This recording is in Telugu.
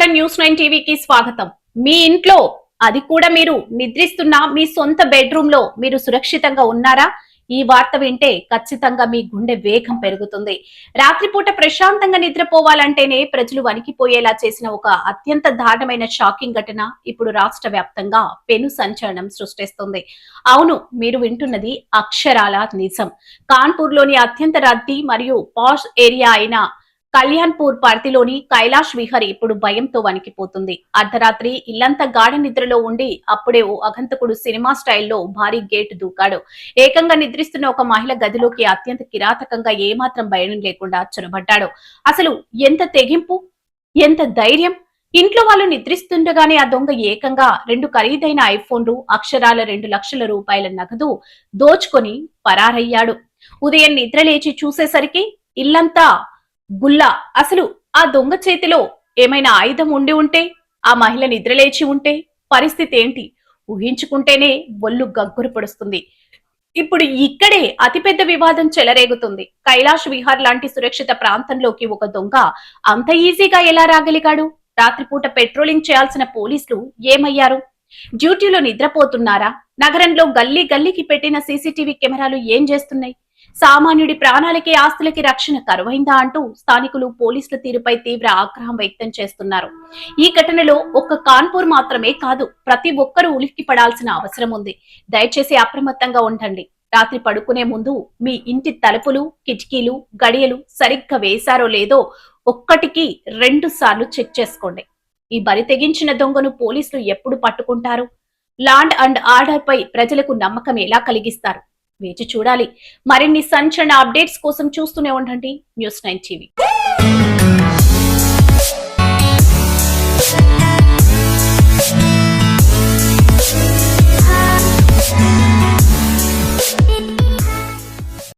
నమస్కారం. న్యూస్ 9 టీవీకి స్వాగతం. మీ ఇంట్లో అది కూడా మీరు నిద్రిస్తున్న మీ సొంత బెడ్రూమ్ లో మీరు సురక్షితంగా ఉన్నారా? ఈ వార్త వింటే ఖచ్చితంగా మీ గుండె వేగం పెరుగుతుంది. రాత్రిపూట ప్రశాంతంగా నిద్రపోవాలంటేనే ప్రజలు వణికిపోయేలా చేసిన ఒక అత్యంత దారుణమైన షాకింగ్ ఘటన ఇప్పుడు రాష్ట్ర వ్యాప్తంగా పెను సంచలనం సృష్టిస్తుంది. అవును, మీరు వింటున్నది అక్షరాల నిజం. కాన్పూర్ లోని అత్యంత రద్దీ మరియు పాష్ ఏరియా అయిన కళ్యాణ్పూర్ పరిధిలోని కైలాష్ విహార్ ఇప్పుడు భయంతో వణికిపోతుంది. అర్ధరాత్రి ఇల్లంతా గాఢ నిద్రలో ఉండి అప్పుడే ఓ అగంతకుడు సినిమా స్టైల్లో భారీ గేటు దూకాడు. ఏకంగా నిద్రిస్తున్న ఒక మహిళ గదిలోకి అత్యంత కిరాతకంగా ఏమాత్రం భయం లేకుండా చొరబడ్డాడు. అసలు ఎంత తెగింపు, ఎంత ధైర్యం! ఇంట్లో వాళ్ళు నిద్రిస్తుండగానే ఆ దొంగ ఏకంగా 2 ఖరీదైన ఐఫోన్లు, అక్షరాల 2 లక్షల రూపాయల నగదు దోచుకొని పరారయ్యాడు. ఉదయం నిద్ర లేచి చూసేసరికి ఇల్లంతా గుల్లా. అసలు ఆ దొంగ చేతిలో ఏమైనా ఆయుధం ఉండి ఉంటే, ఆ మహిళ నిద్రలేచి ఉంటే పరిస్థితి ఏంటి? ఊహించుకుంటేనే ఒళ్ళు గగ్గురు పొడుస్తుంది. ఇప్పుడు ఇక్కడే అతిపెద్ద వివాదం చెలరేగుతుంది. కైలాష్ విహార్ లాంటి సురక్షిత ప్రాంతంలోకి ఒక దొంగ అంత ఈజీగా ఎలా రాగలిగాడు? రాత్రిపూట పెట్రోలింగ్ చేయాల్సిన పోలీసులు ఏమయ్యారు? డ్యూటీలో నిద్రపోతున్నారా? నగరంలో గల్లీ గల్లీకి పెట్టిన సీసీటీవీ కెమెరాలు ఏం చేస్తున్నాయి? సామాన్యుడి ప్రాణాలకి ఆస్తులకి రక్షణ కరువైందా అంటూ స్థానికులు పోలీసుల తీరుపై తీవ్ర ఆగ్రహం వ్యక్తం చేస్తున్నారు. ఈ ఘటనలో ఒక్క కాన్పూర్ మాత్రమే కాదు, ప్రతి ఒక్కరూ ఉలిక్కి పడాల్సిన అవసరం ఉంది. దయచేసి అప్రమత్తంగా ఉండండి. రాత్రి పడుకునే ముందు మీ ఇంటి తలుపులు, కిటికీలు, గడియలు సరిగ్గా వేశారో లేదో ఒక్కటికి 2 సార్లు చెక్ చేసుకోండి. ఈ బరి తెగించిన దొంగను పోలీసులు ఎప్పుడు పట్టుకుంటారు? లాండ్ అండ్ ఆర్డర్ పై ప్రజలకు నమ్మకం ఎలా కలిగిస్తారు? వేచి చూడాలి. మరిన్ని సంచలన అప్డేట్స్ కోసం చూస్తూనే ఉండండి న్యూస్ 9 టీవీ.